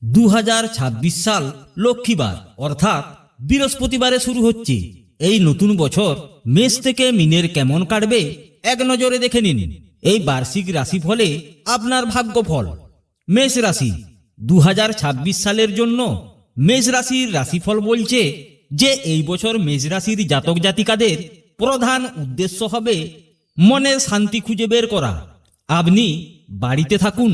2026 সাল লক্ষ্মীবার অর্থাৎ বৃহস্পতিবারে শুরু হচ্ছে। এই নতুন বছর মেষ থেকে মিনের কেমন কাটবে এক নজরে দেখে নিন। এই বার্ষিক রাশিফলে আপনার ভাগ্যফল। মেষ রাশি 2026 সালের জন্য মেষ রাশির রাশিফল বলছে যে এই বছর মেষ রাশির জাতক জাতিকাদের প্রধান উদ্দেশ্য হবে মনের শান্তি খুঁজে বের করা। আপনি বাড়িতে থাকুন,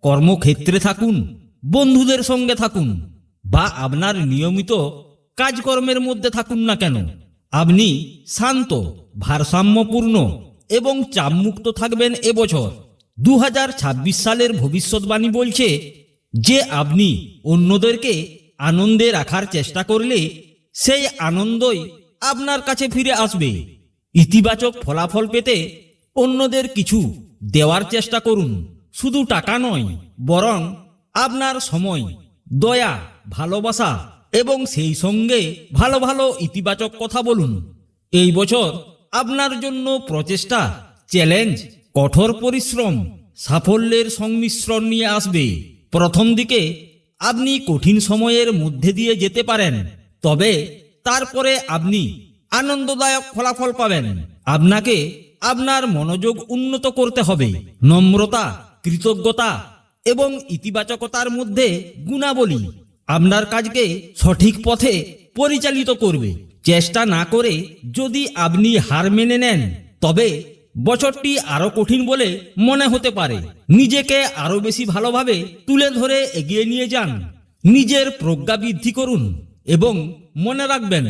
কর্মক্ষেত্রে থাকুন, বন্ধুদের সঙ্গে থাকুন বা আপনার নিয়মিত কাজকর্মের মধ্যে থাকুন না কেন, আপনি শান্ত, ভারসাম্যপূর্ণ এবং চাপমুক্ত থাকবেন এবছর। 2026 সালের ভবিষ্যৎবাণী বলছে যে আপনি অন্যদেরকে আনন্দে রাখার চেষ্টা করলে সেই আনন্দই আপনার কাছে ফিরে আসবে। ইতিবাচক ফলাফল পেতে অন্যদের কিছু দেওয়ার চেষ্টা করুন। শুধু টাকা নয়, বরং আপনার সময়, দয়া, ভালোবাসা এবং সেই সঙ্গে ভালো ভালো ইতিবাচক কথা বলুন। এই বছর আপনার জন্য প্রচেষ্টা, চ্যালেঞ্জ, কঠোর পরিশ্রম, সাফল্যের সংমিশ্রণ নিয়ে আসবে। প্রথম দিকে আপনি কঠিন সময়ের মধ্যে দিয়ে যেতে পারেন, তবে তারপরে আপনি আনন্দদায়ক ফলাফল পাবেন। আপনাকে আপনার মনোযোগ উন্নত করতে হবে। নম্রতা, কৃতজ্ঞতা এবং ইতিবাচকতার মধ্যে গুণাবলী আপনার কাজকে সঠিক পথে পরিচালিত করবে। চেষ্টা না করে যদি আপনি হার মেনে নেন, তবে বছরটি আরো কঠিন বলে মনে হতে পারে। নিজেকে আরো বেশি ভালোভাবে তুলে ধরে এগিয়ে নিয়ে যান। নিজের প্রজ্ঞা বৃদ্ধি করুন এবং মনে রাখবেন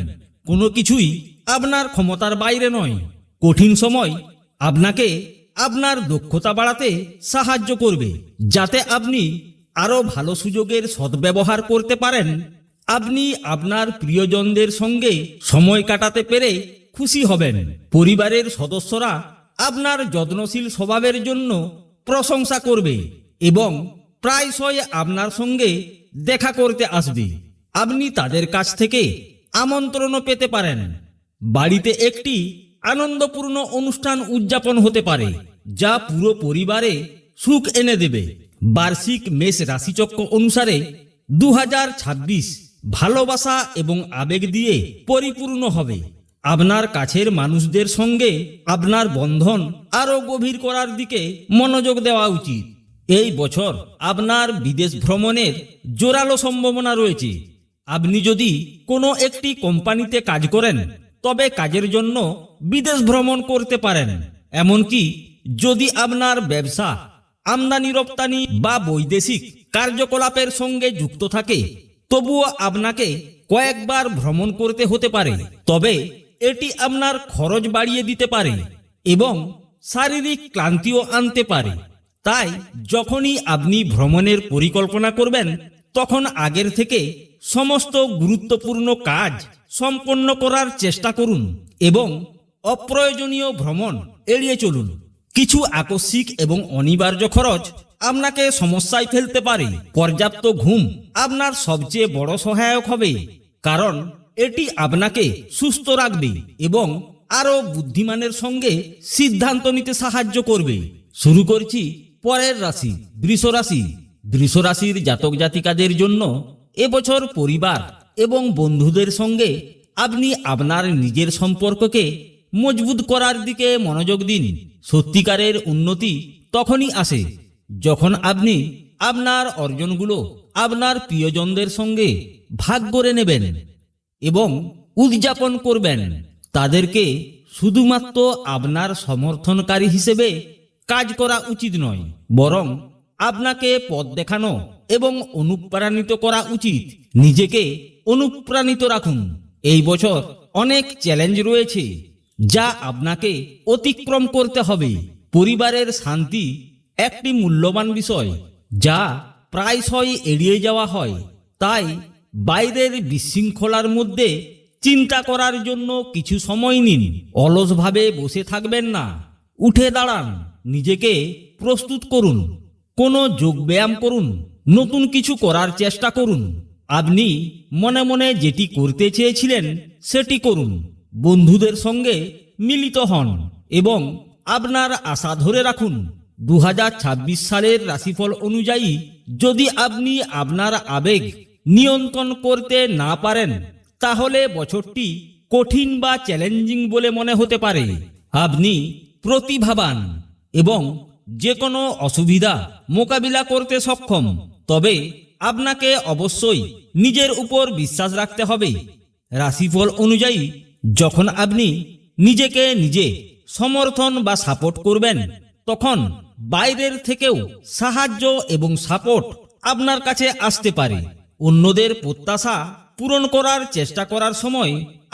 কোনো কিছুই আপনার ক্ষমতার বাইরে নয়। কঠিন সময় আপনাকে আপনার দক্ষতা বাড়াতে সাহায্য করবে, যাতে আপনি আরো ভালো সুযোগের সদ্ব্যবহার করতে পারেন। আপনি আপনার প্রিয়জনদের সঙ্গে সময় কাটাতে পেরে খুশি হবেন। পরিবারের সদস্যরা আপনার যত্নশীল স্বভাবের জন্য প্রশংসা করবে এবং প্রায়শই আপনার সঙ্গে দেখা করতে আসবে। আপনি তাদের কাছ থেকে আমন্ত্রণও পেতে পারেন। বাড়িতে একটি আনন্দপূর্ণ অনুষ্ঠান উদযাপন হতে পারে, যা পুরো পরিবারে সুখ এনে দেবে। বার্ষিক মেষ রাশিচক্র অনুসারে 2026 ভালোবাসা এবং আবেগ দিয়ে পরিপূর্ণ হবে। আপনার কাছের মানুষদের সঙ্গে আপনার বন্ধন আরো গভীর করার দিকে মনোযোগ দেওয়া উচিত। এই বছর আপনার বিদেশ ভ্রমণের জোরালো সম্ভাবনা রয়েছে। আপনি যদি কোনো একটি কোম্পানিতে কাজ করেন, তবে কাজের জন্য বিদেশ ভ্রমণ করতে পারেন। এমনকি যদি আপনার ব্যবসা আমদানি রপ্তানি বা বৈদেশিক কার্যকলাপের সঙ্গে যুক্ত থাকে, তবুও আপনাকে কয়েকবার ভ্রমণ করতে হতে পারে। তবে এটি আপনার খরচ বাড়িয়ে দিতে পারে এবং শারীরিক ক্লান্তিও আনতে পারে। তাই যখনই আপনি ভ্রমণের পরিকল্পনা করবেন, তখন আগের থেকে সমস্ত গুরুত্বপূর্ণ কাজ সম্পন্ন করার চেষ্টা করুন এবং অপ্রয়োজনীয় ভ্রমণ এড়িয়ে চলুন। কিছু আকস্মিক এবং অনিবার্য খরচ আপনাকে সমস্যায় ফেলতে পারে। পর্যাপ্ত ঘুম আপনার সবচেয়ে বড় সহায়ক হবে, কারণ এটি আপনাকে সুস্থ রাখবে এবং আরো বুদ্ধিমানের সঙ্গে সিদ্ধান্ত নিতে সাহায্য করবে। শুরু করছি পরের রাশি, বৃষ রাশি। বৃষ রাশির জাতক জাতিকাদের জন্য এবছর পরিবার এবং বন্ধুদের সঙ্গে আপনি আপনার নিজের সম্পর্ককে মজবুত করার দিকে মনোযোগ দিন। সত্যিকারের উন্নতি তখনই আসে যখন আপনি আপনার অর্জনগুলো আপনার প্রিয়জনদের সঙ্গে ভাগ করে নেবেন এবং উদযাপন করবেন। তাদেরকে শুধুমাত্র আপনার সমর্থনকারী হিসেবে কাজ করা উচিত নয়, বরং আপনাকে পথ দেখানো এবং অনুপ্রাণিত করা উচিত। নিজেকে অনুপ্রাণিত রাখুন। এই বছর অনেক চ্যালেঞ্জ রয়েছে যা আপনাকে অতিক্রম করতে হবে। পরিবারের শান্তি একটি মূল্যবান বিষয়, যা প্রায়শই এড়িয়ে যাওয়া হয়। তাই বাইরের বিশৃঙ্খলার মধ্যে চিন্তা করার জন্য কিছু সময় নিন। অলসভাবে বসে থাকবেন না, উঠে দাঁড়ান, নিজেকে প্রস্তুত করুন, কোনো যোগব্যায়াম করুন, নতুন কিছু করার চেষ্টা করুন। আপনি মনে মনে যেটি করতে চেয়েছিলেন সেটি করুন। বন্ধুদের সঙ্গে মিলিত হন এবং আপনার আশা ধরে রাখুন। 2026 সালের রাশিফল অনুযায়ী যদি আপনি আপনার আবেগ নিয়ন্ত্রণ করতে না পারেন তাহলে বছরটি কঠিন বা চ্যালেঞ্জিং বলে মনে হতে পারে। আপনি প্রতিভাবান এবং যে কোনো অসুবিধা মোকাবিলা করতে সক্ষম, তবে আপনাকে অবশ্যই নিজের উপর বিশ্বাস রাখতে হবে। রাশিফল অনুযায়ী যখন আপনি নিজেকে নিজে সমর্থন বা সাপোর্ট করবেন তখন বাইরের থেকেও সাহায্য এবং সাপোর্ট আপনার কাছে আসতে পারে। অন্যদের প্রত্যাশা পূরণ করার চেষ্টা করার সময়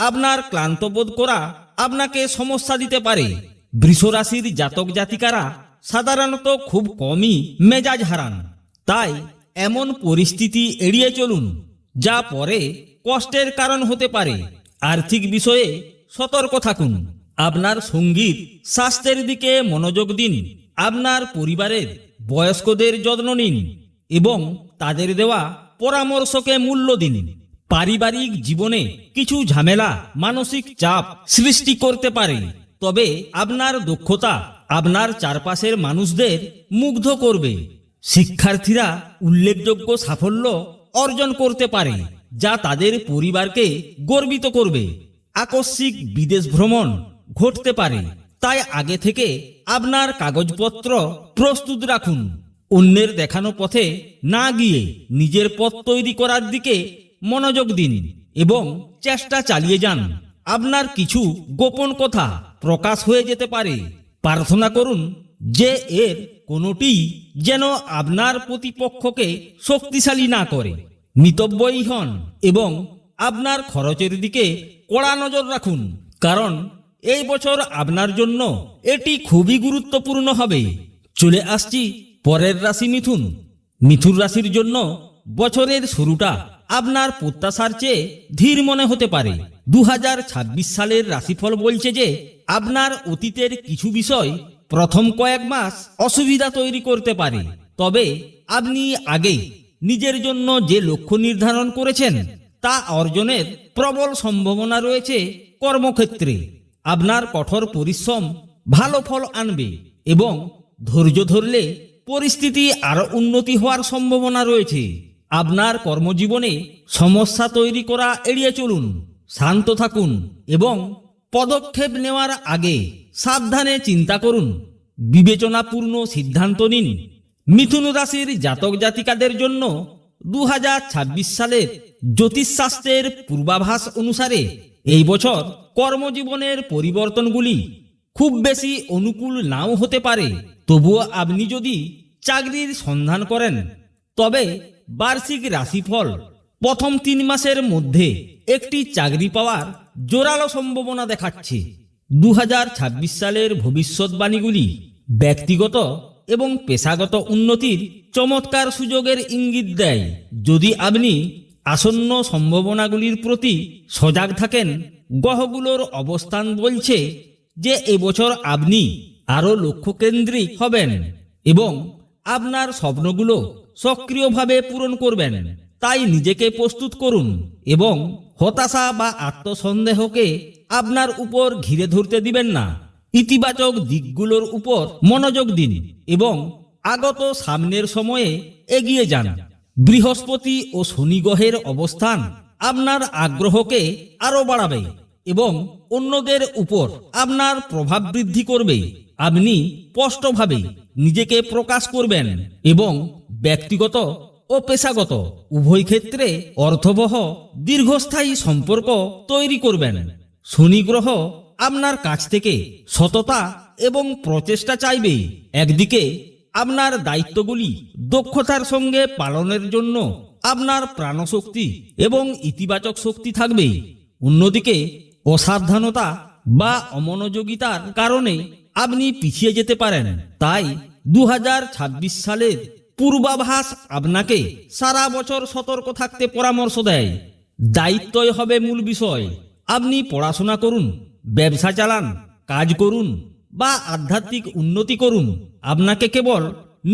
আপনার ক্লান্ত বোধ করা আপনাকে সমস্যা দিতে পারে। বৃষ রাশির জাতক জাতিকারা সাধারণত খুব কমই মেজাজ হারান, তাই এমন পরিস্থিতি এড়িয়ে চলুন যা পরে কষ্টের কারণ হতে পারে। আর্থিক বিষয়ে সতর্ক থাকুন। আপনার সঙ্গীত স্বাস্থ্যের দিকে মনোযোগ দিন। আপনার পরিবারের বয়স্কদের যত্ন নিন এবং তাদের দেওয়া পরামর্শকে মূল্য দিন। পারিবারিক জীবনে কিছু ঝামেলা মানসিক চাপ সৃষ্টি করতে পারে, তবে আপনার দক্ষতা আপনার চারপাশের মানুষদের মুগ্ধ করবে। শিক্ষার্থীরা উল্লেখযোগ্য সাফল্য অর্জন করতে পারে যা তাদের পরিবারকে গর্বিত করবে। আকস্মিক বিদেশ ভ্রমণ ঘটতে পারে, তাই আগে থেকে আপনার কাগজপত্র প্রস্তুত রাখুন। অন্যের দেখানো পথে না গিয়ে নিজের পথ তৈরি করার দিকে মনোযোগ দিন এবং চেষ্টা চালিয়ে যান। আপনার কিছু গোপন কথা প্রকাশ হয়ে যেতে পারে। প্রার্থনা করুন যে এর কোনোটি যেন আপনার প্রতিপক্ষকে শক্তিশালী না করে। মিতব্যয়ী হন এবং আপনার খরচের দিকে কড়া নজর রাখুন, কারণ এই বছর আপনার জন্য এটি খুবই গুরুত্বপূর্ণ হবে। চলে আসছি পরের রাশি মিথুন। মিথুন রাশির জন্য বছরের শুরুটা আপনার প্রত্যাশার চেয়ে ধীর মনে হতে পারে। 2026 সালের রাশিফল বলছে যে আপনার অতীতের কিছু বিষয় প্রথম কয়েক মাস অসুবিধা তৈরি করতে পারে, তবে আপনি আগে নিজের জন্য যে লক্ষ্য নির্ধারণ করেছেন তা অর্জনের প্রবল সম্ভাবনা রয়েছে। কর্মক্ষেত্রে আপনার কঠোর পরিশ্রম ভালো ফল আনবে এবং ধৈর্য ধরলে পরিস্থিতি আরো উন্নতি হওয়ার সম্ভাবনা রয়েছে। আপনার কর্মজীবনে সমস্যা তৈরি করা এড়িয়ে চলুন। শান্ত থাকুন এবং পদক্ষেপ নেওয়ার আগে সাবধানে চিন্তা করুন। বিবেচনাপূর্ণ সিদ্ধান্ত নিন। মিথুন রাশির জাতক জাতিকাদের জন্য 2026 সালের জ্যোতিষশাস্ত্রের পূর্বাভাস অনুসারে এই বছর কর্মজীবনের পরিবর্তনগুলি খুব বেশি অনুকূল নাও হতে পারে। তবুও আপনি যদি চাকরির সন্ধান করেন তবে বার্ষিক রাশিফল প্রথম 3 মাসের মধ্যে একটি চাকরি পাওয়ার জোরালো সম্ভাবনা দেখাচ্ছে। 2026 সালের ভবিষ্যৎবাণীগুলি ব্যক্তিগত এবং পেশাগত উন্নতির চমৎকার সুযোগের ইঙ্গিত দেয়। যদি আপনি আসন্ন সম্ভাবনাগুলির প্রতি সজাগ থাকেন, গ্রহগুলোর অবস্থান বলছে যে এবছর আপনি আরও লক্ষ্যকেন্দ্রিক হবেন এবং আপনার স্বপ্নগুলো সক্রিয়ভাবে পূরণ করবেন। তাই নিজেকে প্রস্তুত করুন এবং হতাশা বা আত্মসন্দেহকে আপনার উপর ঘিরে ধরতে দিবেন না। ইতিবাচক দিকগুলোর উপর মনোযোগ দিন এবং আগত সামনের সময়ে এগিয়ে যান। বৃহস্পতি ও শনি গ্রহের অবস্থান আপনার আগ্রহকে আরো বাড়াবে এবং অন্যদের উপর আপনার প্রভাব বৃদ্ধি করবে। আপনি স্পষ্টভাবে নিজেকে প্রকাশ করবেন এবং ব্যক্তিগত ও পেশাগত উভয় ক্ষেত্রে অর্থবহ দীর্ঘস্থায়ী সম্পর্ক তৈরি করবেন। শনি গ্রহ আপনার কাছ থেকে সততা এবং প্রচেষ্টা চাইবে। একদিকে আপনার দায়িত্বগুলি দক্ষতার সঙ্গে পালনের জন্য আপনার প্রাণশক্তি এবং ইতিবাচক শক্তি থাকবে, অন্যদিকে অসাবধানতা বা অমনোযোগিতার কারণে আপনি পিছিয়ে যেতে পারেন। তাই 2026 সালের পূর্বাভাস আপনাকে সারা বছর সতর্ক থাকতে পরামর্শ দেয়। দায়িত্বই হবে মূল বিষয়। আপনি পড়াশোনা করুন, ব্যবসা চালান, কাজ করুন বা আধ্যাত্মিক উন্নতি করুন। আপনাকে কেবল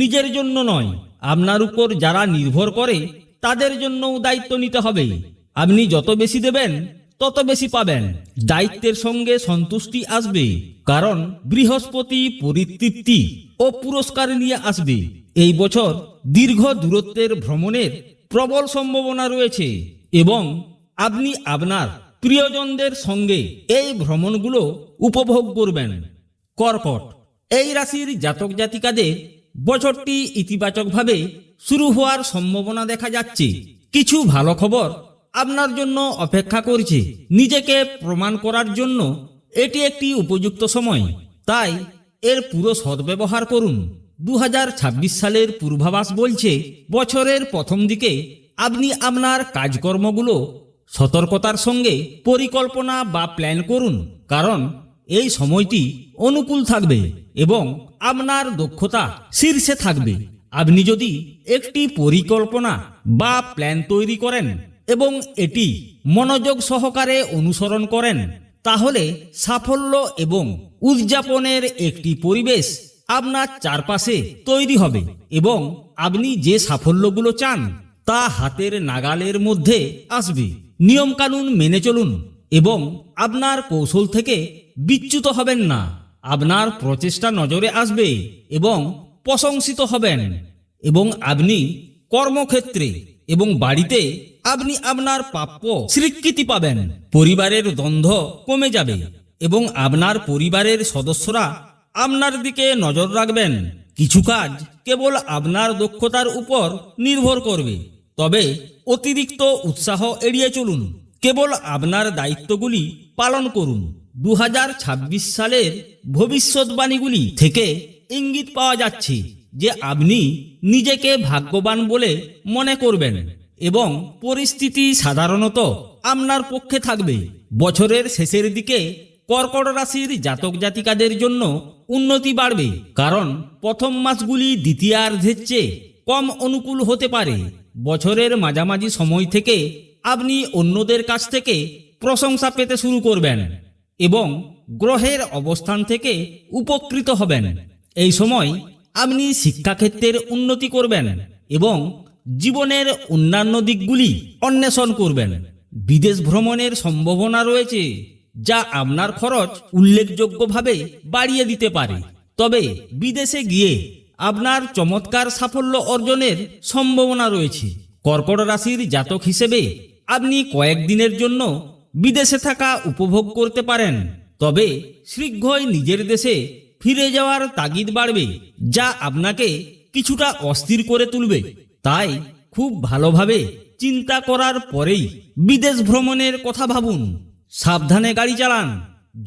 নিজের জন্য নয়, আপনার উপর যারা নির্ভর করে তাদের জন্যও দায়িত্ব নিতে হবে। আপনি যত বেশি দেবেন তত বেশি পাবেন। দায়িত্বের সঙ্গে সন্তুষ্টি আসবে, কারণ বৃহস্পতি পরিতৃপ্তি ও পুরস্কার নিয়ে আসবে। এই বছর দীর্ঘ দূরত্বের ভ্রমণের প্রবল সম্ভাবনা রয়েছে এবং আপনি আপনার প্রিয়জনদের সঙ্গে এই ভ্রমণগুলো উপভোগ করবেন। কর্কট, এই রাশির জাতক জাতিকাদের বছরটি ইতিবাচকভাবে শুরু হওয়ার সম্ভাবনা দেখা যাচ্ছে। কিছু ভালো খবর আপনার জন্য অপেক্ষা করছে। নিজেকে প্রমাণ করার জন্য এটি একটি উপযুক্ত সময়, তাই এর পুরো সদ্ব্যবহার করুন। 2026 সালের পূর্বাভাস বলছে বছরের প্রথম দিকে আপনি আপনার কাজকর্মগুলো সতর্কতার সঙ্গে পরিকল্পনা বা প্ল্যান করুন, কারণ এই সময়টি অনুকূল থাকবে এবং আপনার দক্ষতা শীর্ষে থাকবে। আপনি যদি একটি পরিকল্পনা বা প্ল্যান তৈরি করেন এবং এটি মনোযোগ সহকারে অনুসরণ করেন, তাহলে সাফল্য এবং উদযাপনের একটি পরিবেশ আপনার চারপাশে তৈরি হবে এবং আপনি যে সাফল্যগুলো চান তা হাতের নাগালের মধ্যে আসবে। নিয়মকানুন মেনে চলুন এবং আপনার কৌশল থেকে বিচ্যুত হবেন না। আপনার প্রচেষ্টা নজরে আসবে এবং প্রশংসিত হবেন এবং আপনি কর্মক্ষেত্রে এবং বাড়িতে আপনি আপনার প্রাপ্য স্বীকৃতি পাবেন। পরিবারের দ্বন্দ্ব কমে যাবে এবং আপনার পরিবারের সদস্যরা আপনার দিকে নজর রাখবেন। কিছু কাজ কেবল আপনার দক্ষতার উপর নির্ভর করবে, তবে অতিরিক্ত উৎসাহ এড়িয়ে চলুন। কেবল আপনার দায়িত্বগুলি পালন করুন। 2026 সালের ভবিষ্যৎবাণীগুলি থেকে ইঙ্গিত পাওয়া যাচ্ছে যে আপনি নিজেকে ভাগ্যবান বলে মনে করবেন এবং পরিস্থিতি সাধারণত আপনার পক্ষে থাকবে। বছরের শেষের দিকে কর্কট রাশির জাতক জাতিকাদের জন্য উন্নতি বাড়বে, কারণ প্রথম মাসগুলি দ্বিতীয়ার্ধের চেয়ে কম অনুকূল হতে পারে। বছরের মাঝামাঝি সময় থেকে আপনি অন্যদের কাছ থেকে প্রশংসা পেতে শুরু করবেন এবং গ্রহের অবস্থান থেকে উপকৃত হবেন। এই সময় আপনি শিক্ষাক্ষেত্রের উন্নতি করবেন এবং জীবনের অন্যান্য দিকগুলি অন্বেষণ করবেন। বিদেশ ভ্রমণের সম্ভাবনা রয়েছে, যা আপনার খরচ উল্লেখযোগ্যভাবে বাড়িয়ে দিতে পারে, তবে বিদেশে গিয়ে আপনার চমৎকার সাফল্য অর্জনের সম্ভাবনা রয়েছে। কর্কট রাশির জাতক হিসেবে আপনি কয়েকদিনের জন্য বিদেশে থাকা উপভোগ করতে পারেন, তবে শীঘ্রই নিজের দেশে ফিরে যাওয়ার তাগিদ বাড়বে, যা আপনাকে কিছুটা অস্থির করে তুলবে। তাই খুব ভালোভাবে চিন্তা করার পরেই বিদেশ ভ্রমণের কথা ভাবুন। সাবধানে গাড়ি চালান।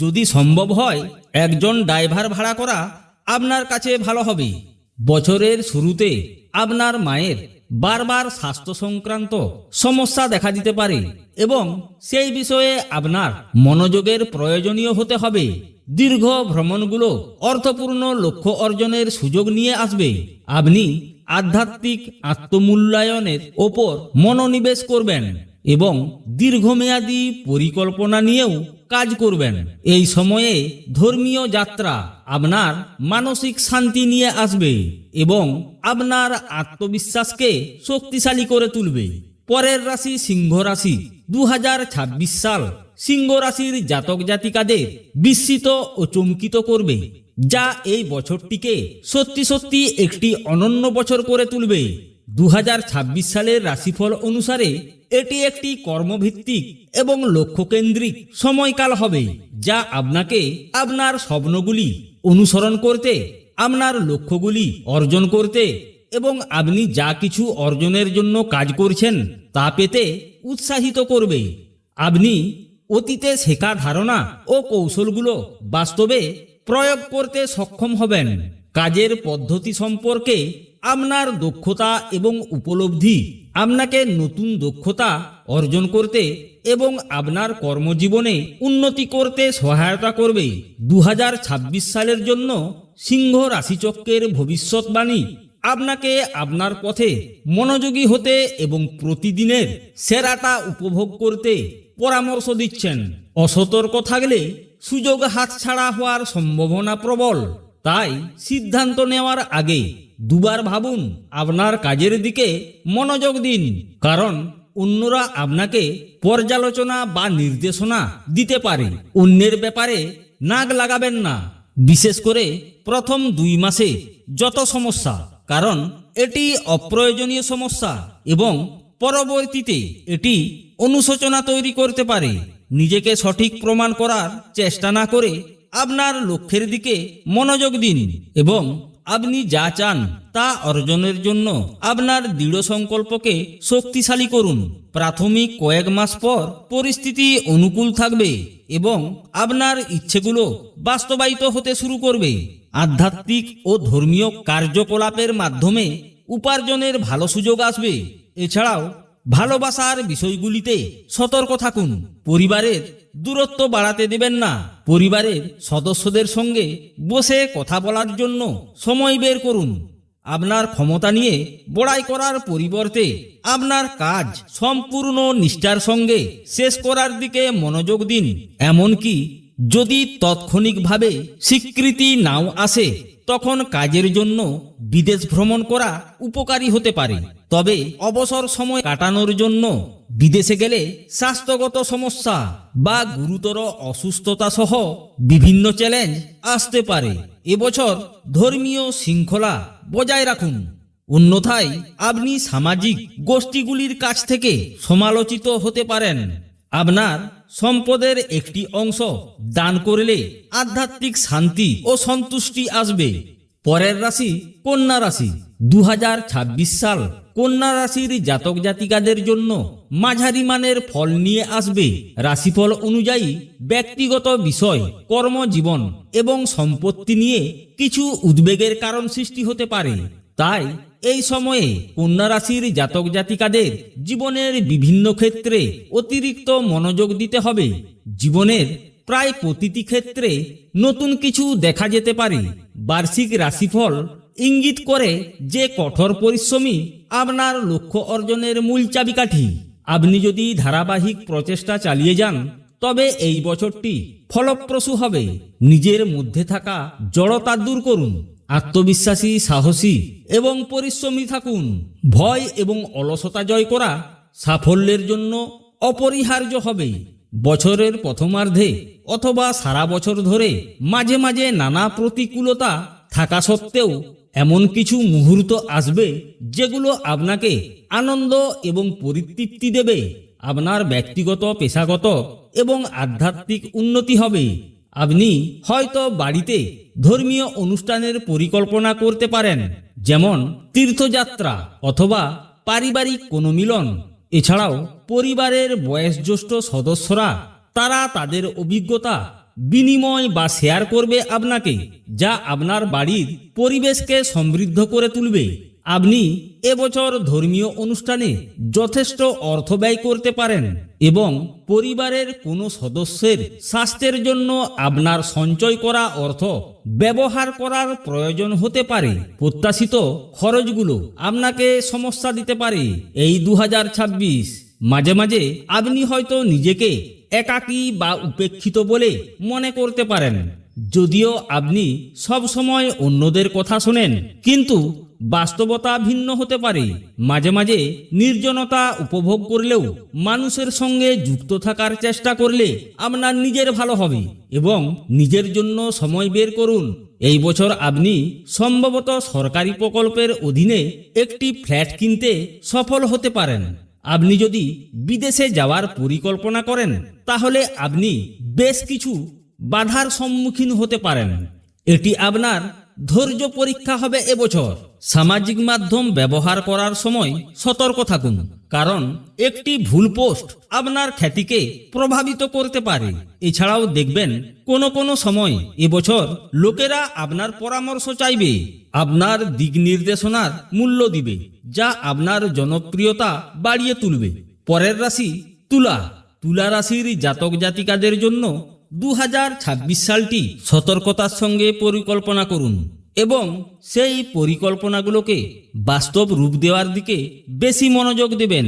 যদি সম্ভব হয় একজন ড্রাইভার ভাড়া করা আপনার কাছে ভালো হবে। বছরের শুরুতে আপনার মায়ের বারবার স্বাস্থ্য সংক্রান্ত সমস্যা দেখা দিতে পারে এবং সেই বিষয়ে আপনার মনোযোগের প্রয়োজনীয় হতে হবে। দীর্ঘ ভ্রমণগুলো অর্থপূর্ণ লক্ষ্য অর্জনের সুযোগ নিয়ে আসবে। আপনি আধ্যাত্মিক আত্মমূল্যায়নের ওপর মনোনিবেশ করবেন এবং দীর্ঘমেয়াদী পরিকল্পনা নিয়েও কাজ করবেন। এই সময়ে ধর্মীয় যাত্রা আপনার মানসিক শান্তি নিয়ে আসবে এবং আপনার আত্মবিশ্বাসকে শক্তিশালী করে তুলবে। পরের রাশি সিংহ রাশি। 2026 সাল সিংহ রাশির জাতক জাতিকাদের বিস্মিত ও চমকিত করবে, যা এই বছরটিকে সত্যি সত্যি একটি অনন্য বছর করে তুলবে। 2026 সালের রাশিফল অনুসারে এটি একটি কর্মভিত্তিক এবং লক্ষ্যকেন্দ্রিক সময়কাল হবে, যা আপনাকে আপনার স্বপ্নগুলি অনুসরণ করতে, আপনার লক্ষ্যগুলি অর্জন করতে এবং আপনি যা কিছু অর্জনের জন্য কাজ করছেন তা পেতে উৎসাহিত করবে। আপনি অতীতে শেখা ধারণা ও কৌশলগুলো বাস্তবে প্রয়োগ করতে সক্ষম হবেন। কাজের পদ্ধতি সম্পর্কে আপনার দক্ষতা এবং উপলব্ধি আপনাকে নতুন দক্ষতা অর্জন করতে এবং আপনার কর্মজীবনে উন্নতি করতে সহায়তা করবে। 2026 সালের জন্য সিংহ রাশিচক্রের ভবিষ্যৎবাণী আপনাকে আপনার পথে মনোযোগী হতে এবং প্রতিদিনের সেরাটা উপভোগ করতে পরামর্শ দিচ্ছেন। অসতর্ক থাকলে সুযোগ হাতছাড়া হওয়ার সম্ভাবনা প্রবল, তাই সিদ্ধান্ত নেওয়ার আগে দুবার ভাবুন। আপনার কাজের দিকে মনোযোগ দিন, কারণ অন্যরা আপনাকে পর্যালোচনা বা নির্দেশনা দিতে পারে। অন্যের ব্যাপারে নাক লাগাবেন না, বিশেষ করে প্রথম 2 মাসে যত সমস্যা, কারণ এটি অপ্রয়োজনীয় সমস্যা এবং পরবর্তীতে এটি অনুশোচনা তৈরি করতে পারে। নিজেকে সঠিক প্রমাণ করার চেষ্টা না করে আপনার লক্ষ্যের দিকে মনোযোগ দিন এবং আপনি যা চান তা অর্জনের জন্য আপনার দৃঢ় সংকল্পকে শক্তিশালী করুন। প্রাথমিক কয়েক মাস পর পরিস্থিতি অনুকূল থাকবে এবং আপনার ইচ্ছেগুলো বাস্তবায়িত হতে শুরু করবে। আধ্যাত্মিক ও ধর্মীয় কার্যকলাপের মাধ্যমে উপার্জনের ভালো সুযোগ আসবে। এছাড়াও ভালোবাসার বিষয়গুলিতে সতর্ক থাকুন। পরিবারের দূরত্ব বাড়াতে দেবেন না। পরিবারের সদস্যদের সঙ্গে বসে কথা বলার জন্য সময় বের করুন। আপনার ক্ষমতা নিয়ে বড়াই করার পরিবর্তে আপনার কাজ সম্পূর্ণ নিষ্ঠার সঙ্গে শেষ করার দিকে মনোযোগ দিন। এমনকি যদি তাৎক্ষণিকভাবে স্বীকৃতি নাও আসে, তখন কাজের জন্য বিদেশ ভ্রমণ করা উপকারী হতে পারে। তবে অবসর সময় কাটানোর জন্য বিদেশে গেলে স্বাস্থ্যগত সমস্যা বা গুরুতর অসুস্থতা সহ বিভিন্ন চ্যালেঞ্জ আসতে পারে। এবছর ধর্মীয় শৃঙ্খলা বজায় রাখুন, অন্যথায় আপনি সামাজিক গোষ্ঠীগুলির কাছ থেকে সমালোচিত হতে পারেন। আপনার সম্পদের একটি অংশ দান করলে আধ্যাত্মিক শান্তি ও সন্তুষ্টি আসবে। পরের রাশি কন্যা রাশি। 2026 সাল কন্যা রাশির জাতক জাতিকাদের জন্য মাঝারি মানের ফল নিয়ে আসবে। রাশিফল অনুযায়ী ব্যক্তিগত বিষয়, কর্মজীবন এবং সম্পত্তি নিয়ে কিছু উদ্বেগের কারণ সৃষ্টি হতে পারে। তাই এই সময়ে কন্যা রাশির জাতক জাতিকাদের জীবনের বিভিন্ন ক্ষেত্রে অতিরিক্ত মনোযোগ দিতে হবে। জীবনের প্রায় প্রতিটি ক্ষেত্রে নতুন কিছু দেখা যেতে পারে। বার্ষিক রাশিফল ইঙ্গিত করে যে কঠোর পরিশ্রমী আপনার লক্ষ্য অর্জনের মূল চাবিকাঠি। আপনি যদি ধারাবাহিক প্রচেষ্টা চালিয়ে যান, তবে এই বছরটি ফলপ্রসূ হবে। নিজের মধ্যে থাকা জড়তা দূর করুন, আত্মবিশ্বাসী, সাহসী এবং পরিশ্রমী থাকুন। ভয় এবং অলসতা জয় করা সাফল্যের জন্য অপরিহার্য হবে। বছরের প্রথমার্ধে অথবা সারা বছর ধরে মাঝে মাঝে নানা প্রতিকূলতা থাকা সত্ত্বেও এমন কিছু মুহূর্ত আসবে যেগুলো আপনাকে আনন্দ এবং পরিতৃপ্তি দেবে। আপনার ব্যক্তিগত, পেশাগত এবং আধ্যাত্মিক উন্নতি হবে। আপনি হয়তো বাড়িতে ধর্মীয় অনুষ্ঠানের পরিকল্পনা করতে পারেন, যেমন তীর্থযাত্রা অথবা পারিবারিক কোনো মিলন। এছাড়াও পরিবারের বয়োজ্যেষ্ঠ সদস্যরা তারা তাদের অভিজ্ঞতা বিনিময় বা শেয়ার করবে আপনাকে, যা আপনার বাড়ির পরিবেশকে সমৃদ্ধ করে তুলবে। আপনি এবছর ধর্মীয় অনুষ্ঠানে যথেষ্ট অর্থ ব্যয় করতে পারেন এবং পরিবারের কোনো সদস্যের স্বাস্থ্যের জন্য আপনার সঞ্চয় করা অর্থ ব্যবহার করার প্রয়োজন হতে পারে। প্রত্যাশিত খরচগুলো আপনাকে সমস্যা দিতে পারে। এই 2026 মাঝে মাঝে আপনি হয়তো নিজেকে একাকী বা উপেক্ষিত বলে মনে করতে পারেন। যদিও আপনি সব সময় অন্যদের কথা শোনেন, কিন্তু বাস্তবতা ভিন্ন হতে পারে। মাঝে মাঝে নির্জনতা উপভোগ করলেও মানুষের সঙ্গে যুক্ত থাকার চেষ্টা করলে আপনার নিজের ভালো হবে এবং নিজের জন্য সময় বের করুন। এই বছর আপনি সম্ভবত সরকারি প্রকল্পের অধীনে একটি ফ্ল্যাট কিনতে সফল হতে পারেন। আপনি যদি বিদেশে যাওয়ার পরিকল্পনা করেন, তাহলে আপনি বেশ কিছু বাধার সম্মুখীন হতে পারেন। এটি আপনার ধৈর্য পরীক্ষা হবে এবছর। সামাজিক মাধ্যম ব্যবহার করার সময় সতর্ক থাকুন, কারণ একটি ভুল পোস্ট আপনার খ্যাতিকে প্রভাবিত করতে পারে। এছাড়াও দেখবেন কোনো সময় এবছর লোকেরা আপনার পরামর্শ চাইবে, আপনার দিক নির্দেশনার মূল্য দিবে, যা আপনার জনপ্রিয়তা বাড়িয়ে তুলবে। পরের রাশি তুলা। তুলা রাশির জাতক জাতিকাদের জন্য 2026 সালটি সতর্কতার সঙ্গে পরিকল্পনা করুন এবং সেই পরিকল্পনাগুলোকে বাস্তব রূপ দেওয়ার দিকে বেশি মনোযোগ দেবেন।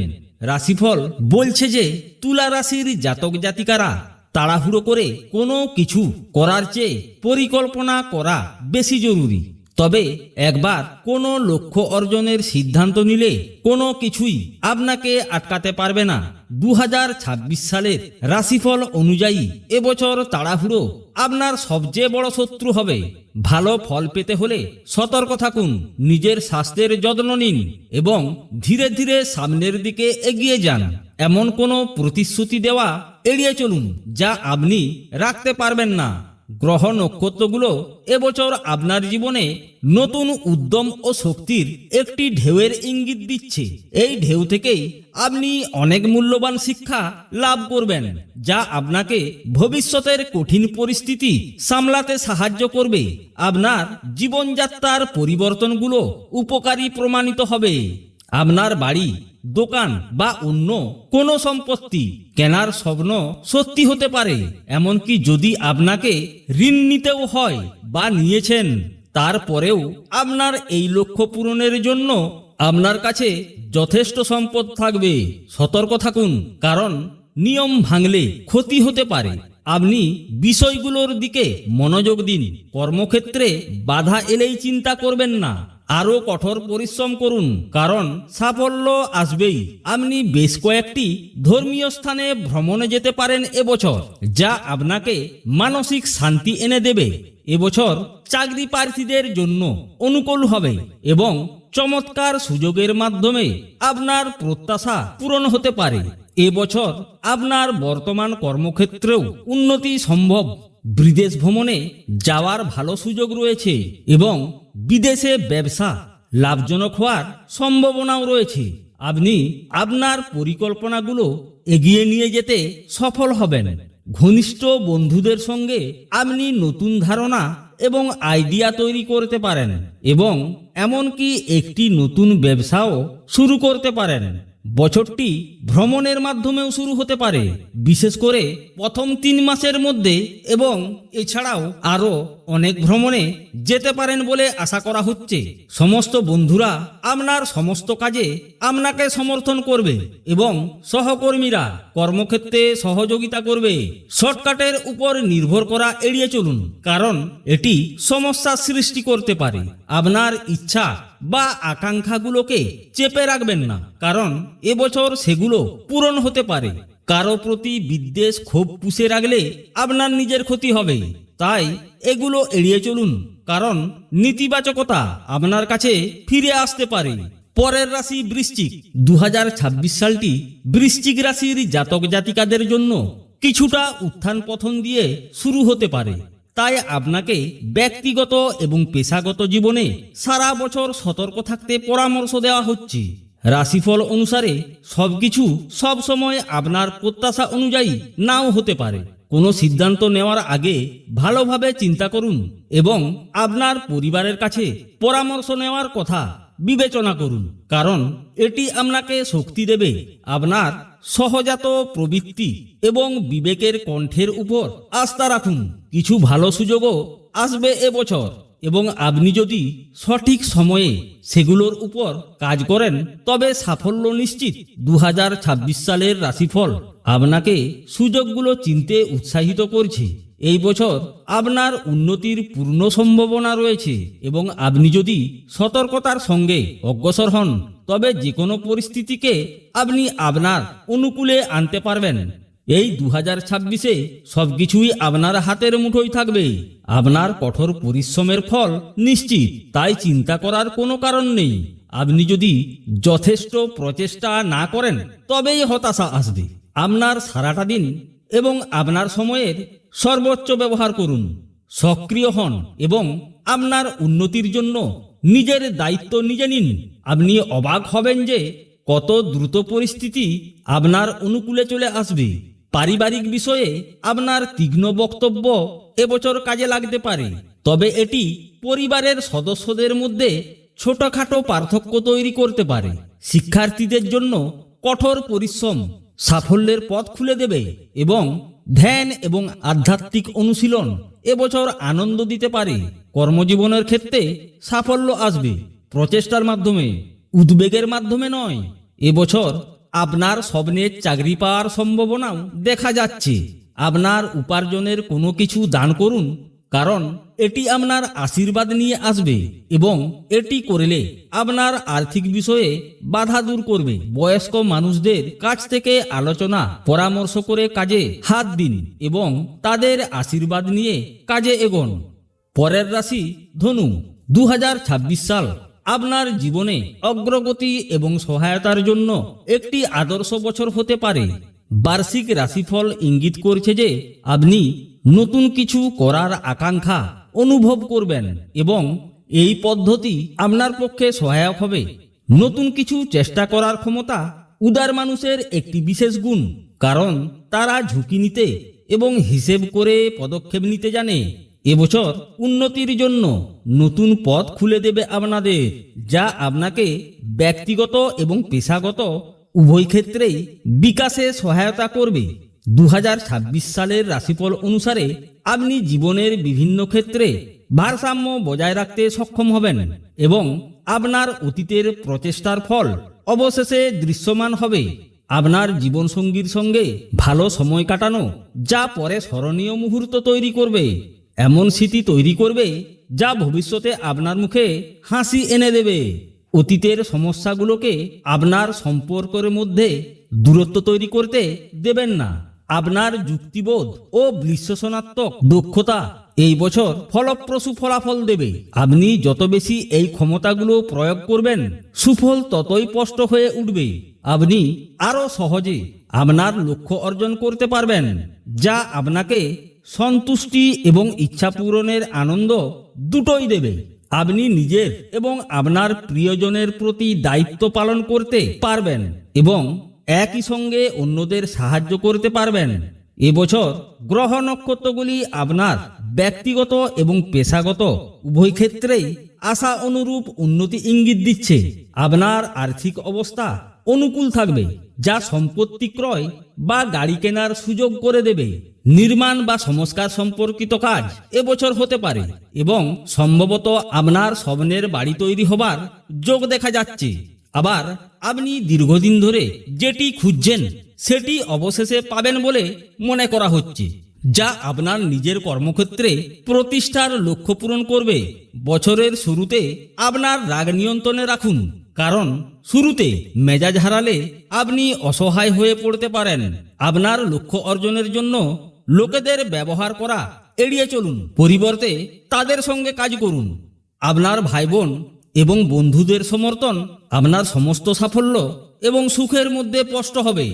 রাশিফল বলছে যে তুলা রাশির জাতক জাতিকারা তাড়াহুড়ো করে কোনো কিছু করার চেয়ে পরিকল্পনা করা বেশি জরুরি। তবে একবার কোনো লক্ষ্য অর্জনের সিদ্ধান্ত নিলে কোনো কিছুই আপনাকে আটকাতে পারবে না। 2026 সালের রাশিফল অনুযায়ী এবছর তাড়াহুড়ো আপনার সবচেয়ে বড় শত্রু হবে। ভালো ফল পেতে হলে সতর্ক থাকুন, নিজের স্বাস্থ্যের যত্ন নিন এবং ধীরে ধীরে সামনের দিকে এগিয়ে যান। এমন কোনো প্রতিশ্রুতি দেওয়া এড়িয়ে চলুন যা আপনি রাখতে পারবেন না। গ্রহ নক্ষত্রগুলো এবছর আপনার জীবনে নতুন উদ্যম ও শক্তির একটি ঢেউয়ের ইঙ্গিত দিচ্ছে। এই ঢেউ থেকেই আপনি অনেক মূল্যবান শিক্ষা লাভ করবেন, যা আপনাকে ভবিষ্যতের কঠিন পরিস্থিতি সামলাতে সাহায্য করবে। আপনার জীবনযাত্রার পরিবর্তনগুলো উপকারী প্রমাণিত হবে। আপনার বাড়ি, দোকান বা অন্য কোনো সম্পত্তি কেনার স্বপ্ন সত্যি হতে পারে। এমনকি যদি আপনাকে ঋণ নিতেও হয় বা নিয়েছেন, তারপরেও আপনার এই লক্ষ্য পূরণের জন্য আপনার কাছে যথেষ্ট সম্পদ থাকবে। সতর্ক থাকুন, কারণ নিয়ম ভাঙলে ক্ষতি হতে পারে। আপনি বিষয়গুলোর দিকে মনোযোগ দিন। কর্মক্ষেত্রে বাধা এলেই চিন্তা করবেন না, আরো কঠোর পরিশ্রম করুন, কারণ সাফল্য আসবেই। আপনি বেশ কয়েকটি ধর্মীয় স্থানে ভ্রমণে যেতে পারেন এবছর, যা আপনাকে মানসিক শান্তি এনে দেবে। এবছর চাকরি প্রার্থীদের জন্য অনুকূল হবে এবং চমৎকার সুযোগের মাধ্যমে আপনার প্রত্যাশা পূরণ হতে পারে। এবছর আপনার বর্তমান কর্মক্ষেত্রেও উন্নতি সম্ভব। বিদেশ ভ্রমণে যাওয়ার ভালো সুযোগ রয়েছে এবং বিদেশে ব্যবসা লাভজনক হওয়ার সম্ভাবনাও রয়েছে। আপনি আপনার পরিকল্পনাগুলো এগিয়ে নিয়ে যেতে সফল হবেন। ঘনিষ্ঠ বন্ধুদের সঙ্গে আপনি নতুন ধারণা এবং আইডিয়া তৈরি করতে পারেন এবং এমনকি একটি নতুন ব্যবসাও শুরু করতে পারেন। বছরটি ভ্রমণের মাধ্যমেও শুরু হতে পারে, বিশেষ করে প্রথম 3 মাসের মধ্যে, এবং এছাড়াও আরো অনেক ভ্রমণে যেতে পারেন বলে আশা করা হচ্ছে। সমস্ত বন্ধুরা আপনার সমস্ত কাজে আপনাকে সমর্থন করবে এবং সহকর্মীরা কর্মক্ষেত্রে সহযোগিতা করবে। শর্টকাটের উপর নির্ভর করা এড়িয়ে চলুন, কারণ এটি সমস্যা সৃষ্টি করতে পারে। আপনার ইচ্ছা বা আকাঙ্ক্ষাগুলোকে চেপে রাখবেন না, কারণ এবছর সেগুলো পূরণ হতে পারে। কারো প্রতি বিদ্বেষ, ক্ষোভ পুষে রাখলে আপনার নিজের ক্ষতি হবে। তাই এগুলো এড়িয়ে চলুন, কারণ নেতিবাচকতা আপনার কাছে ফিরে আসতে পারে। পরের রাশি বৃশ্চিক। 2026 সালটি বৃশ্চিক রাশির জাতক জাতিকাদের জন্য কিছুটা উত্থান পতন দিয়ে শুরু হতে পারে। তাই আপনাকে ব্যক্তিগত এবং পেশাগত জীবনে সারা বছর সতর্ক থাকতে পরামর্শ দেওয়া হচ্ছে। রাশিফল অনুসারে সবকিছু সব সময় আপনার প্রত্যাশা অনুযায়ী নাও হতে পারে। কোনো সিদ্ধান্ত নেওয়ার আগে ভালোভাবে চিন্তা করুন এবং আপনার পরিবারের কাছে পরামর্শ নেওয়ার কথা বিবেচনা করুন, কারণ এটি আপনাকে শক্তি দেবে। আপনার সহজাত প্রবৃত্তি এবং বিবেকের কণ্ঠের উপর আস্থা রাখুন। কিছু ভালো সুযোগও আসবে এবছর এবং আপনি যদি সঠিক সময়ে সেগুলোর উপর কাজ করেন তবে সাফল্য নিশ্চিত। 2026 সালের রাশিফল আপনাকে সুযোগগুলো চিনতে উৎসাহিত করছে। এই বছর আপনার উন্নতির পূর্ণ সম্ভাবনা রয়েছে এবং আপনি যদি সতর্কতার সঙ্গে অগ্রসর হন তবে যে কোনো পরিস্থিতিকে আপনি আপনার অনুকূলে আনতে পারবেন। এই 2026-এ সবকিছুই আপনার হাতের মুঠোয় থাকবে। আপনার কঠোর পরিশ্রমের ফল নিশ্চিত, তাই চিন্তা করার কোনো কারণ নেই। আপনি যদি যথেষ্ট প্রচেষ্টা না করেন তবেই হতাশা আসবে। আপনার সারাটা দিন এবং আপনার সময়ের সর্বোচ্চ ব্যবহার করুন, সক্রিয় হন এবং আপনার উন্নতির জন্য নিজের দায়িত্ব নিজে নিন। আপনি অবাক হবেন যে কত দ্রুত পরিস্থিতি আপনার অনুকূলে চলে আসবে। পারিবারিক বিষয়ে আপনার তীক্ষ্ণ বক্তব্য এবছর কাজে লাগতে পারে, তবে এটি পরিবারের সদস্যদের মধ্যে ছোটখাটো পার্থক্য তৈরি করতে পারে। শিক্ষার্থীদের জন্য কঠোর পরিশ্রম সাফল্যের পথ খুলে দেবে এবং ধ্যান এবং আধ্যাত্মিক অনুশীলন এবছর আনন্দ দিতে পারে। কর্মজীবনের ক্ষেত্রে সাফল্য আসবে প্রচেষ্টার মাধ্যমে, উদ্বেগের মাধ্যমে নয়। এবছর আপনার স্বপ্নের চাকরি পাওয়ার সম্ভাবনাও দেখা যাচ্ছে। আপনার উপার্জনের কোনো কিছু দান করুন, কারণ এটি আপনার আশীর্বাদ নিয়ে আসবে এবং এটি করলে আপনার আর্থিক বিষয়ে বাধা দূর করবে। বয়স্ক মানুষদের কাছ থেকে আলোচনা পরামর্শ করে কাজে হাত দিন এবং তাদের আশীর্বাদ নিয়ে কাজে এগোন। পরের রাশি ধনু। 2026 সাল আপনার জীবনে অগ্রগতি এবং সহায়তার জন্য একটি আদর্শ বছর হতে পারে। বার্ষিক রাশিফল ইঙ্গিত করছে যে আপনি নতুন কিছু করার আকাঙ্ক্ষা অনুভব করবেন এবং এই পদ্ধতি আপনার পক্ষে সহায়ক হবে। নতুন কিছু চেষ্টা করার ক্ষমতা উদার মানুষের একটি বিশেষ গুণ, কারণ তারা ঝুঁকি নিতে এবং হিসেব করে পদক্ষেপ নিতে জানে। এবছর উন্নতির জন্য নতুন পথ খুলে দেবে আপনাদের, যা আপনাকে ব্যক্তিগত এবং পেশাগত উভয় ক্ষেত্রেই বিকাশে সহায়তা করবে। 2026 সালের রাশিফল অনুসারে আপনি জীবনের বিভিন্ন ক্ষেত্রে ভারসাম্য বজায় রাখতে সক্ষম হবেন এবং আপনার অতীতের প্রচেষ্টার ফল অবশেষে দৃশ্যমান হবে। আপনার জীবনসঙ্গীর সঙ্গে ভালো সময় কাটানো, যা পরে স্মরণীয় মুহূর্ত তৈরি করবে, এমন স্মৃতি তৈরি করবে যা ভবিষ্যতে আপনার মুখে হাসি এনে দেবে। অতীতের সমস্যাগুলোকে আপনার সম্পর্কের মধ্যে দূরত্ব তৈরি করতে দেবেন না। আপনার যুক্তিবোধ ও বিশ্লেষণাত্মক দক্ষতা এই বছর ফলপ্রসূ ফলাফল দেবে। আপনি যত বেশি এই ক্ষমতাগুলো প্রয়োগ করবেন, সুফল ততই স্পষ্ট হয়ে উঠবে। আপনি আরো সহজে আপনার লক্ষ্য অর্জন করতে পারবেন, যা আপনাকে সন্তুষ্টি এবং ইচ্ছা পূরণের আনন্দ দুটোই দেবে। আপনি নিজের এবং আপনার প্রিয়জনের প্রতি দায়িত্ব পালন করতে পারবেন এবং একই সঙ্গে অন্যদের সাহায্য করতে পারবেন। এবছর গ্রহ নক্ষত্রগুলি আপনার ব্যক্তিগত এবং পেশাগত উভয় ক্ষেত্রেই আশা অনুরূপ উন্নতি ইঙ্গিত দিচ্ছে। আপনার আর্থিক অবস্থা অনুকূল থাকবে, যা সম্পত্তি ক্রয় বা গাড়ি কেনার সুযোগ করে দেবে। নির্মাণ বা সংস্কার সম্পর্কিত কাজ এবছর হতে পারে এবং সম্ভবত আপনার স্বপ্নের বাড়ি তৈরি হবার যোগ দেখা যাচ্ছে। আবার আপনি দীর্ঘদিন ধরে যেটি খুঁজছেন সেটি অবশেষে পাবেন বলে মনে করা হচ্ছে, যা আপনার নিজের কর্মক্ষেত্রে প্রতিষ্ঠার লক্ষ্য পূরণ করবে। বছরের শুরুতে আপনার রাগ নিয়ন্ত্রণে রাখুন, কারণ শুরুতে মেজাজ হারালে আপনি অসহায় হয়ে পড়তে পারেন। আপনার লক্ষ্য অর্জনের জন্য লোকেদের ব্যবহার করা এড়িয়ে চলুন, পরিবর্তে তাদের সঙ্গে কাজ করুন। আপনার ভাই বোন এবং বন্ধুদের সমর্থন আপনার সমস্ত সাফল্য এবং সুখের মধ্যে স্পষ্ট হবে।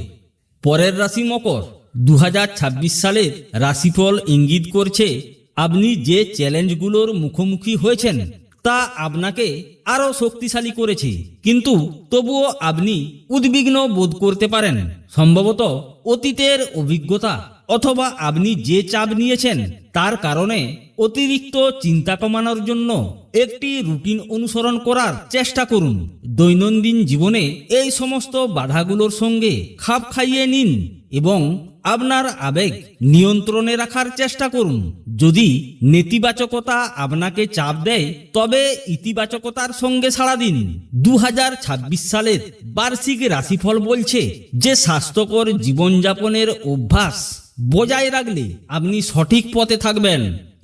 পরের রাশি মকর। 2026 সালের রাশিফল ইঙ্গিত করছে আপনি যে চ্যালেঞ্জগুলোর মুখোমুখি হয়েছেন তা আপনাকে আরো শক্তিশালী করেছে, কিন্তু তবুও আপনি উদ্বিগ্ন বোধ করতে পারেন। সম্ভবত অতীতের অভিজ্ঞতা অথবা আপনি যে চাপ নিয়েছেন তার কারণে অতিরিক্ত চিন্তা কমানোর জন্য একটি রুটিন অনুসরণ করার চেষ্টা করুন। দৈনন্দিন জীবনে এই সমস্ত বাধাগুলোর সঙ্গে খাপ খাইয়ে নিন এবং আপনার আবেগ নিয়ন্ত্রণে রাখার চেষ্টা করুন। যদি নেতিবাচকতা আপনাকে চাপ দেয়, তবে ইতিবাচকতার সঙ্গে সাড়া দিন। 2026 সালের বার্ষিক রাশিফল বলছে যে স্বাস্থ্যকর জীবনযাপনের অভ্যাস বজায় রাখলে আপনি সঠিক পথে থাকবেন।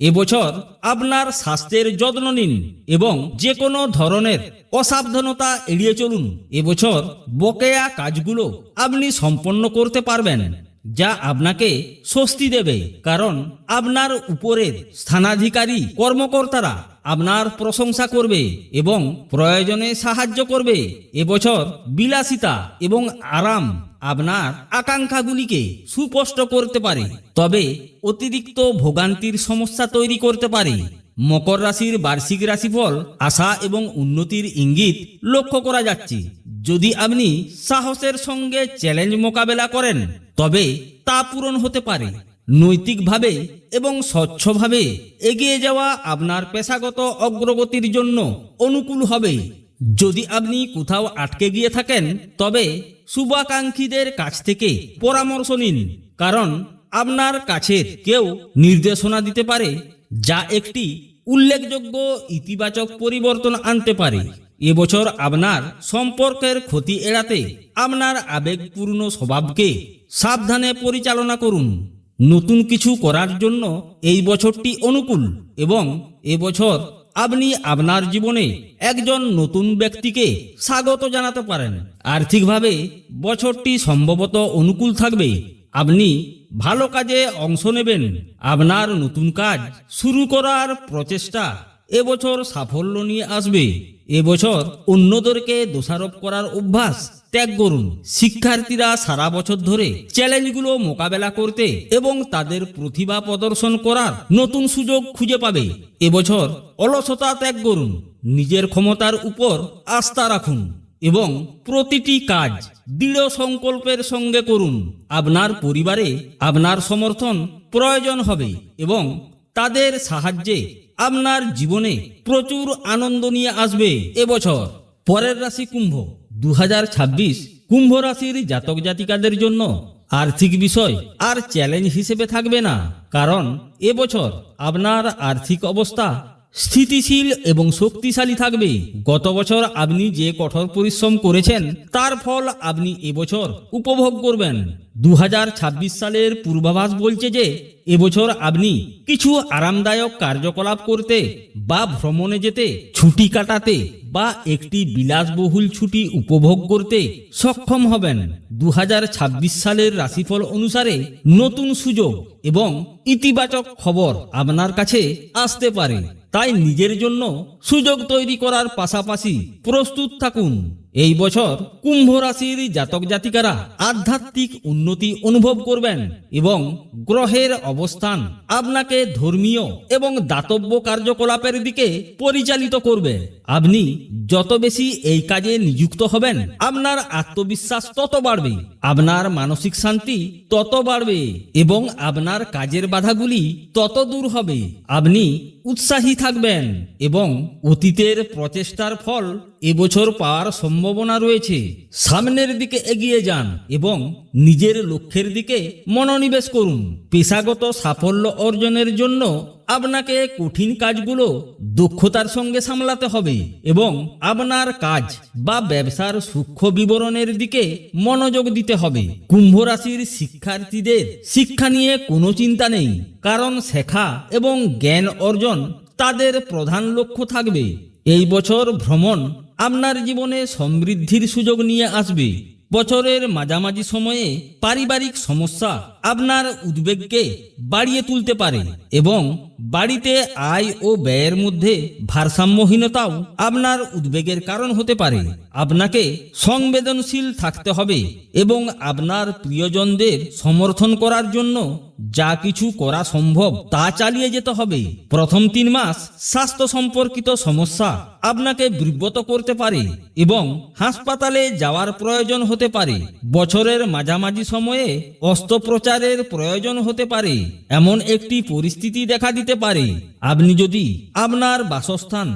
এবছর আপনার স্বাস্থ্যের যত্ন নিন এবং যে কোনো ধরনের অসাবধানতা এড়িয়ে চলুন। এবছর বকেয়া কাজগুলো আপনি সম্পন্ন করতে পারবেন, যা আপনাকে স্বস্তি দেবে, কারণ আপনার উপরের স্থানাধিকারী কর্মকর্তারা আপনার প্রশংসা করবে এবং প্রয়োজনে সাহায্য করবে। এবছর বিলাসিতা এবং আরাম আপনার আকাঙ্ক্ষাগুলিকে সুস্পষ্ট করতে পারে, তবে অতিরিক্ত ভোগান্তির সমস্যা তৈরি করতে পারে। মকর রাশির বার্ষিক রাশিফল আশা এবং উন্নতির ইঙ্গিত লক্ষ্য করা যাচ্ছে। যদি আপনি সাহসের সঙ্গে চ্যালেঞ্জ মোকাবেলা করেন, তবে তা পূরণ হতে পারে। নৈতিকভাবে এবং স্বচ্ছভাবে এগিয়ে যাওয়া আপনার পেশাগত অগ্রগতির জন্য অনুকূল হবে। যদি আপনি কোথাও আটকে গিয়ে থাকেন, তবে শুভাকাঙ্ক্ষীদের কাছ থেকে পরামর্শ নিন, কারণ আপনার কাছের কেউ নির্দেশনা দিতে পারে যা একটি উল্লেখযোগ্য ইতিবাচক পরিবর্তন আনতে পারে। এবছর আপনার সম্পর্কের ক্ষতি এড়াতে আপনার আবেগপূর্ণ স্বভাবকে সাবধানে পরিচালনা করুন। নতুন কিছু করার জন্য এই বছরটি অনুকূল এবং এবছর আপনি আপনার জীবনে একজন নতুন ব্যক্তিকে স্বাগত জানাতে পারেন। আর্থিকভাবে বছরটি সম্ভবত অনুকূল থাকবে। আপনি ভালো কাজে অংশ নেবেন। আপনার নতুন কাজ শুরু করার প্রচেষ্টা এবছর সাফল্য নিয়ে আসবে। এবছর অন্যদেরকে দোষারোপ করার অভ্যাস ত্যাগ করুন। শিক্ষার্থীরা সারা বছর ধরে চ্যালেঞ্জগুলো মোকাবেলা করতে এবং তাদের প্রতিভা প্রদর্শন করার নতুন সুযোগ খুঁজে পাবে। এবছর অলসতা ত্যাগ করুন, নিজের ক্ষমতার উপর আস্থা রাখুন এবং প্রতিটি কাজ দৃঢ় সংকল্পের সঙ্গে করুন। আপনার পরিবারে আপনার সমর্থন প্রয়োজন হবে এবং তাদের সাহায্যে আপনার জীবনে প্রচুর আনন্দ নিয়ে আসবে এবছর। পরের রাশি কুম্ভ। 2026 কুম্ভ রাশির জাতক জাতিকাদের জন্য আর্থিক বিষয় আর চ্যালেঞ্জ হিসেবে থাকবে না, কারণ এবছর আপনার আর্থিক অবস্থা স্থিতিশীল এবং শক্তিশালী থাকবে। গত বছর আপনি যে কঠোর পরিশ্রম করেছেন তার ফল আপনি এবছর উপভোগ করবেন। 2026 সালের পূর্বাভাস বলছে যে এবছর আপনি কিছু আরামদায়ক কার্যকলাপ করতে বা ভ্রমণে যেতে, ছুটি কাটাতে বা একটি বিলাসবহুল ছুটি উপভোগ করতে সক্ষম হবেন। 2026 সালের রাশিফল অনুসারে নতুন সুযোগ এবং ইতিবাচক খবর আপনার কাছে আসতে পারে, তাই নিজের জন্য সুযোগ তৈরি করার পাশাপাশি প্রস্তুত থাকুন। এই বছর কুম্ভ রাশির জাতক জাতিকারা আধ্যাত্মিক উন্নতি অনুভব করবেন এবং গ্রহের অবস্থান আপনাকে ধর্মীয় এবং দাতব্য কার্যকলাপের দিকে পরিচালিত করবে। আপনি যত বেশি এই কাজে নিযুক্ত হবেন, আপনার আত্মবিশ্বাস তত বাড়বে, আপনার মানসিক শান্তি তত বাড়বে এবং আপনার কাজের বাধাগুলি তত দূর হবে। আপনি উৎসাহী থাকবেন এবং অতীতের প্রচেষ্টার ফল এবছর পাওয়ার সম্ভাবনা রয়েছে। সামনের দিকে এগিয়ে যান এবং নিজের লক্ষ্যের দিকে মনোনিবেশ করুন। পেশাগত সাফল্য অর্জনের জন্য আপনাকে কঠিন কাজগুলো দক্ষতার সঙ্গে সামলাতে হবে এবং আপনার কাজ বা ব্যবসার সূক্ষ্ম বিবরণের দিকে মনোযোগ দিতে হবে। কুম্ভ রাশির শিক্ষার্থীদের শিক্ষা নিয়ে কোনো চিন্তা নেই, কারণ শেখা এবং জ্ঞান অর্জন তাদের প্রধান লক্ষ্য থাকবে। এই বছর ভ্রমণ আপনার জীবনে সমৃদ্ধির সুযোগ নিয়ে আসবে। বছরের মাঝামাঝি সময়ে পারিবারিক সমস্যা আপনার উদ্বেগকে বাড়িয়ে তুলতে পারে এবং বাড়িতে আয় ও ব্যয়ের মধ্যে ভারসাম্যহীনতাও আপনার উদ্বেগের কারণ হতে পারে। আপনাকে সংবেদনশীল থাকতে হবে এবং আপনার প্রিয়জনদের সমর্থন করার জন্য যা কিছু করা সম্ভব তা চালিয়ে যেতে হবে। প্রথম 3 মাস স্বাস্থ্য সম্পর্কিত সমস্যা আপনাকে বিব্রত করতে পারে এবং হাসপাতালে যাওয়ার প্রয়োজন হতে পারে। বছরের মাঝামাঝি সময়ে অস্ত্রোপচারের প্রয়োজন হতে পারে, এমন একটি পরিস্থিতি দেখা দিতে পারে। আপনি যদি আপনার বাসস্থান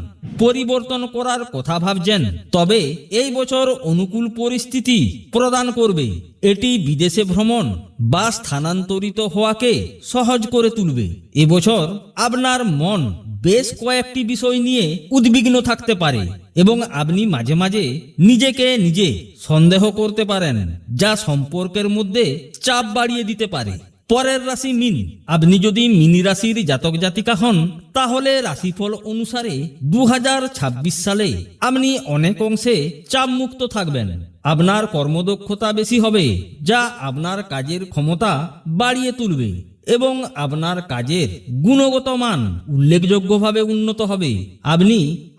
পরিবর্তন করার কথা ভাবছেন, তবে এই বছর অনুকূল পরিস্থিতি প্রদান করবে। এটি বিদেশে ভ্রমণ বা স্থানান্তরিত হওয়াকে সহজ করে তুলবে। এবছর আপনার মন বেশ কয়েকটি বিষয় নিয়ে উদ্বিগ্ন থাকতে পারে এবং আপনি মাঝে মাঝে নিজেকে নিজে সন্দেহ করতে পারেন, যা সম্পর্কের মধ্যে চাপ বাড়িয়ে দিতে পারে। পরের রাশি মীন। আপনি যদি মীন রাশির জাতক জাতিকা হন, তাহলে রাশিফল অনুসারে 2026 সালে আপনি অনেক অংশে চাপ মুক্ত থাকবেন। আপনার কর্মদক্ষতা বেশি হবে, যা আপনার কাজের ক্ষমতা বাড়িয়ে তুলবে এবং আপনার কাজের গুণগত মান উল্লেখযোগ্যভাবে উন্নত হবে। আপনি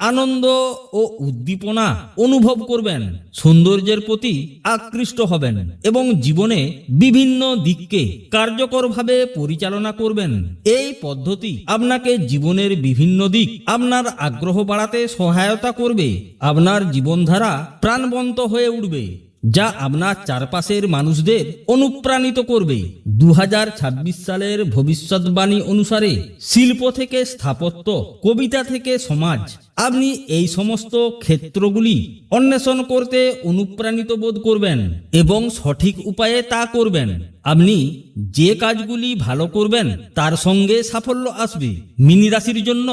আনন্দ ও উদ্দীপনা অনুভব করবেন, সৌন্দর্যের প্রতি আকৃষ্ট হবেন এবং জীবনে বিভিন্ন দিককে কার্যকরভাবে পরিচালনা করবেন। এই পদ্ধতি আপনাকে জীবনের বিভিন্ন দিক আপনার আগ্রহ বাড়াতে সহায়তা করবে। আপনার জীবনধারা প্রাণবন্ত হয়ে উঠবে, যা আপনার চারপাশের মানুষদের অনুপ্রাণিত করবে। 2026 সালের ভবিষ্যৎবাণী অনুসারে শিল্প থেকে স্থাপত্য, কবিতা থেকে সমাজ, আপনি এই সমস্ত ক্ষেত্রগুলি অন্বেষণ করতে অনুপ্রাণিত বোধ করবেন এবং সঠিক উপায়ে তা করবেন। আপনি যে কাজগুলি ভালো করবেন তার সঙ্গে সাফল্য আসবে। মীন রাশির জন্য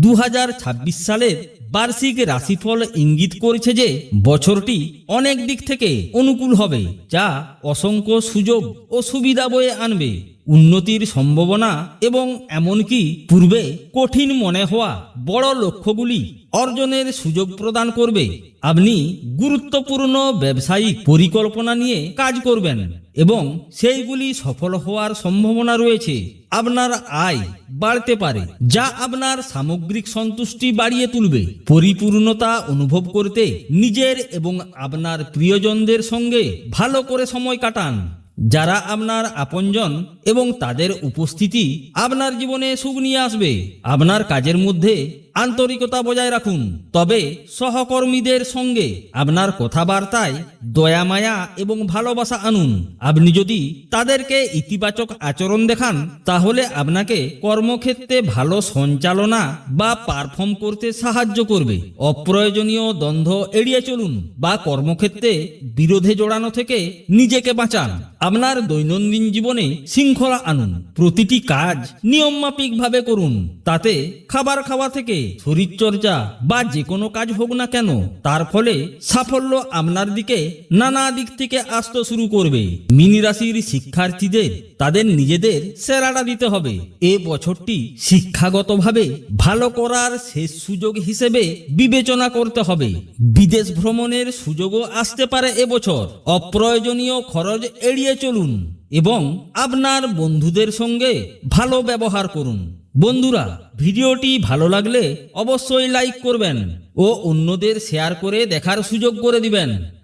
2026 সালের বার্ষিক রাশিফল ইঙ্গিত করেছে যে বছরটি অনেক দিক থেকে অনুকূল হবে, যা অসংখ্য সুযোগ ও সুবিধা বয়ে আনবে। উন্নতির সম্ভাবনা এবং এমনকি পূর্বে কঠিন মনে হওয়া বড় লক্ষ্যগুলি অর্জনের সুযোগ প্রদান করবে। আপনি গুরুত্বপূর্ণ ব্যবসায়িক পরিকল্পনা নিয়ে কাজ করবেন এবং সেইগুলি সফল হওয়ার সম্ভাবনা রয়েছে। আপনার আয় বাড়তে পারে, যা আপনার সামগ্রিক সন্তুষ্টি বাড়িয়ে তুলবে। পরিপূর্ণতা অনুভব করতে নিজের এবং আপনার প্রিয়জনদের সঙ্গে ভালো করে সময় কাটান। যারা আপনার আপনজন এবং তাদের উপস্থিতি আপনার জীবনে সুখ নিয়ে আসবে। আপনার কাজের মধ্যে আন্তরিকতা বজায় রাখুন, তবে সহকর্মীদের সঙ্গে আপনার কথাবার্তায় দয়া মায়া এবং ভালোবাসা আনুন। আপনি যদি তাদেরকে ইতিবাচক আচরণ দেখান, তাহলে আপনাকে কর্মক্ষেত্রে ভালো সঞ্চালনা বা পারফর্ম করতে সাহায্য করবে। অপ্রয়োজনীয় দ্বন্দ্ব এড়িয়ে চলুন বা কর্মক্ষেত্রে বিরোধে জড়ানো থেকে নিজেকে বাঁচান। আপনার দৈনন্দিন জীবনে শৃঙ্খলা আনুন। প্রতিটি কাজ নিয়মমাফিকভাবে করুন। তাতে খাবার খাওয়া থেকে শরীরচর্চা বা যে কোনো কাজ হোক না কেন, তার ফলে সাফল্য আপনার দিকে নানা দিক থেকে আসতে শুরু করবে। মীন রাশির শিক্ষার্থীদের তাদের নিজেদের সেরাটা দিতে হবে। এ বছরটি শিক্ষাগতভাবে ভালো করার শেষ সুযোগ হিসেবে বিবেচনা করতে হবে। বিদেশ ভ্রমণের সুযোগও আসতে পারে এবছর। অপ্রয়োজনীয় খরচ এড়িয়ে চলুন এবং আপনার বন্ধুদের সঙ্গে ভালো ব্যবহার করুন। বন্ধুরা, ভিডিওটি ভালো লাগলে অবশ্যই লাইক করবেন ও অন্যদের শেয়ার করে দেখার সুযোগ করে দিবেন।